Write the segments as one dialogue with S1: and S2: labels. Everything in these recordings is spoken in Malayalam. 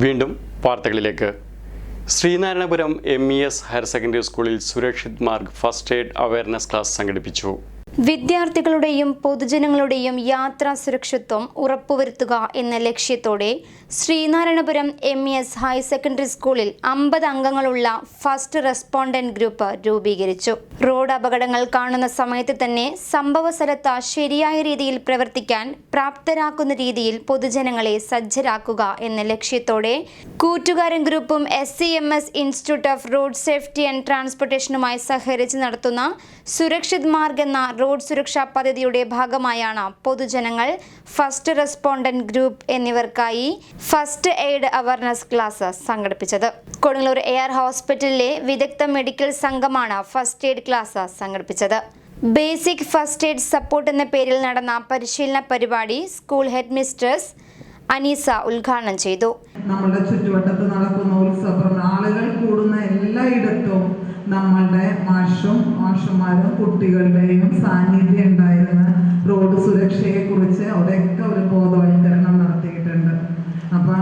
S1: വീണ്ടും വാർത്തകളിലേക്ക്. ശ്രീനാരായണപുരം MES ഹയർ സെക്കൻഡറി സ്കൂളിൽ Surakshit Marg first aid awareness class സംഘടിപ്പിച്ചു.
S2: വിദ്യാർത്ഥികളുടെയും പൊതുജനങ്ങളുടെയും യാത്രാ സുരക്ഷിതത്വം ഉറപ്പുവരുത്തുക എന്ന ലക്ഷ്യത്തോടെ ശ്രീനാരായണപുരം MES ഹയർ സെക്കൻഡറി സ്കൂളിൽ 50 അംഗങ്ങളുള്ള ഫസ്റ്റ് റെസ്പോണ്ടന്റ് ഗ്രൂപ്പ് രൂപീകരിച്ചു. റോഡ് അപകടങ്ങൾ കാണുന്ന സമയത്ത് തന്നെ സംഭവ സ്ഥലത്ത് ശരിയായ രീതിയിൽ പ്രവർത്തിക്കാൻ പ്രാപ്തരാക്കുന്ന രീതിയിൽ പൊതുജനങ്ങളെ സജ്ജരാക്കുക എന്ന ലക്ഷ്യത്തോടെ കൂറ്റുകാരൻ ഗ്രൂപ്പും SCMS institute of road safety and ട്രാൻസ്പോർട്ടേഷനുമായി സഹകരിച്ച് നടത്തുന്ന സുരക്ഷിത് മാർഗ് എന്ന റോഡ് സുരക്ഷാ പദ്ധതിയുടെ ഭാഗമായാണ് പൊതുജനങ്ങൾ, ഫസ്റ്റ് റെസ്പോണ്ടന്റ് ഗ്രൂപ്പ് എന്നിവർക്കായി ഫസ്റ്റ് എയ്ഡ് അവയർനെസ് ക്ലാസ് സംഘടിപ്പിച്ചത്. കൊടുങ്ങല്ലൂർ AR ഹോസ്പിറ്റലിലെ വിദഗ്ധ മെഡിക്കൽ സംഘമാണ് ഫസ്റ്റ് എയ്ഡ് ക്ലാസ് സംഘടിപ്പിച്ചത്. ബേസിക് ഫസ്റ്റ് എയ്ഡ് സപ്പോർട്ട് എന്ന പേരിൽ നടന്ന പരിശീലന പരിപാടി സ്കൂൾ ഹെഡ് മിസ്ട്രസ് അനീസ ഉദ്ഘാടനം ചെയ്തു.
S3: നമ്മുടെ ചുറ്റുവട്ടത്ത് നടക്കുന്ന ഉത്സവം, ആളുകൾ കൂടുന്ന എല്ലായിടത്തും നമ്മളുടെ മാഷുമാരും കുട്ടികളുടെയും സാന്നിധ്യം ഉണ്ടായിരുന്ന റോഡ് സുരക്ഷയെ കുറിച്ച് അവിടെയൊക്കെ ഒരു ബോധവൽക്കരണം നടത്തിയിട്ടുണ്ട്. അപ്പൊ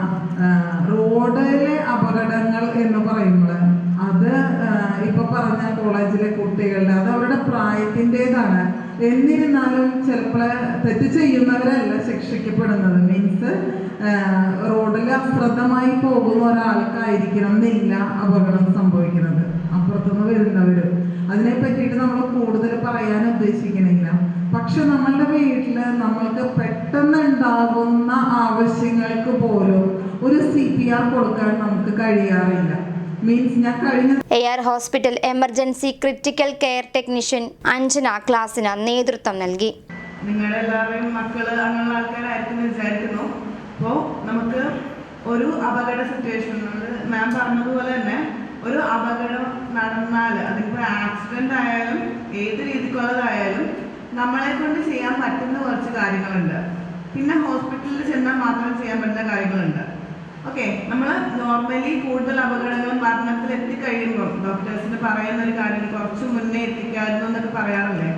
S3: റോഡിലെ അപകടങ്ങൾ എന്ന് പറയുമ്പോൾ അത് ഇപ്പൊ പറഞ്ഞ കോളേജിലെ കുട്ടികളുടെ അത് അവരുടെ പ്രായത്തിൻ്റെതാണ്. എന്നിരുന്നാലും ചിലപ്പോൾ തെറ്റ് ചെയ്യുന്നവരല്ല ശിക്ഷിക്കപ്പെടുന്നത്. മീൻസ് റോഡിൽ അശ്രദ്ധമായി പോകുന്ന ഒരാൾക്കായിരിക്കണം എന്നില്ല അപകടം സംഭവിക്കുന്നത്. അപ്പുറത്തുനിന്ന് വരുന്നവരും അതിനെ പറ്റിയിട്ട് നമ്മൾ കൂടുതൽ പറയാൻ ഉദ്ദേശിക്കണില്ല. പക്ഷെ നമ്മളുടെ വീട്ടില് നമ്മൾക്ക് പെട്ടെന്ന് ഉണ്ടാകുന്ന ആവശ്യങ്ങൾക്ക് പോലും ഒരു CPR കൊടുക്കാൻ നമുക്ക് കഴിയാറില്ല.
S2: AR hospital emergency critical care technician Anjana ക്ലാസിന് നേതൃത്വം നൽകി.
S3: നിങ്ങളെല്ലാവരും മക്കള് അങ്ങനെയുള്ള ആൾക്കാരായിരിക്കും വിചാരിക്കുന്നു. അപ്പോൾ നമുക്ക് ഒരു അപകട സിറ്റുവേഷൻ, മാം പറഞ്ഞതുപോലെ തന്നെ ഒരു അപകടം നടന്നാൽ അതിപ്പോൾ ആക്സിഡന്റ് ആയാലും ഏത് രീതിക്കുള്ളതായാലും നമ്മളെ കൊണ്ട് ചെയ്യാൻ പറ്റുന്ന കുറച്ച് കാര്യങ്ങളുണ്ട്. പിന്നെ ഹോസ്പിറ്റലിൽ ചെന്നാൽ മാത്രം ചെയ്യാൻ പറ്റുന്ന കാര്യങ്ങളുണ്ട്. ഓക്കെ, നമ്മൾ നോർമലി കൂടുതൽ അപകടങ്ങളും മരണത്തിൽ എത്തിക്കഴിയുമ്പോൾ ഡോക്ടേഴ്സിന് പറയുന്ന ഒരു കാര്യം കുറച്ച് മുന്നേ എത്തിക്കായിരുന്നു എന്നൊക്കെ പറയാറില്ലേ.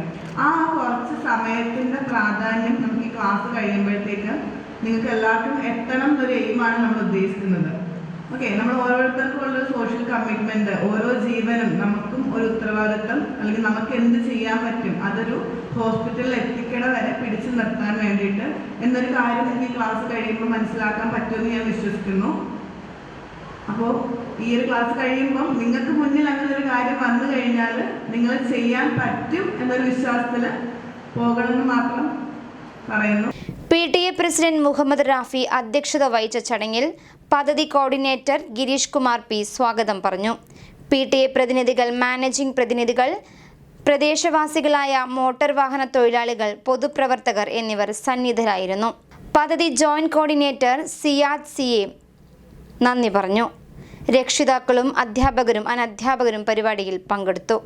S3: ആ കുറച്ച് സമയത്തിൻ്റെ പ്രാധാന്യം നമുക്ക് ഈ ക്ലാസ് കഴിയുമ്പോഴത്തേക്ക് നിങ്ങൾക്ക് എല്ലാവർക്കും എത്തണം എന്നൊരു എയിമാണ് നമ്മൾ ഉദ്ദേശിക്കുന്നത്. ഓക്കെ, നമ്മൾ ഓരോരുത്തർക്കും ഉള്ളൊരു സോഷ്യൽ കമ്മിറ്റ്മെൻറ്റ്, ഓരോ ജീവനും നമുക്കും ഒരു ഉത്തരവാദിത്വം, അല്ലെങ്കിൽ നമുക്ക് എന്ത് ചെയ്യാൻ പറ്റും അതൊരു ഹോസ്പിറ്റലിൽ എത്തിക്കണ വരെ പിടിച്ചു നിർത്താൻ വേണ്ടിയിട്ട് എന്നൊരു കാര്യം എനിക്ക് ഈ ക്ലാസ് കഴിയുമ്പോൾ മനസ്സിലാക്കാൻ പറ്റുമെന്ന് ഞാൻ വിശ്വസിക്കുന്നു. അപ്പോൾ ഈ ഒരു ക്ലാസ് കഴിയുമ്പം നിങ്ങൾക്ക് മുന്നിൽ അങ്ങനെ ഒരു കാര്യം വന്നു കഴിഞ്ഞാൽ നിങ്ങൾ ചെയ്യാൻ പറ്റും എന്നൊരു വിശ്വാസത്തിൽ പോകണമെന്ന് മാത്രം പറയുന്നു.
S2: PTA പ്രസിഡന്റ് മുഹമ്മദ് റാഫി അധ്യക്ഷത വഹിച്ച ചടങ്ങിൽ പദ്ധതി കോർഡിനേറ്റർ ഗിരീഷ് കുമാർ P സ്വാഗതം പറഞ്ഞു. PTA പ്രതിനിധികൾ, മാനേജിംഗ് പ്രതിനിധികൾ, പ്രദേശവാസികളായ മോട്ടോർ വാഹന തൊഴിലാളികൾ, പൊതുപ്രവർത്തകർ എന്നിവർ സന്നിധരായിരുന്നു. പദ്ധതി ജോയിന്റ് കോർഡിനേറ്റർ സിയാദ് CA നന്ദി പറഞ്ഞു. രക്ഷിതാക്കളും അധ്യാപകരും അനധ്യാപകരും പരിപാടിയിൽ പങ്കെടുത്തു.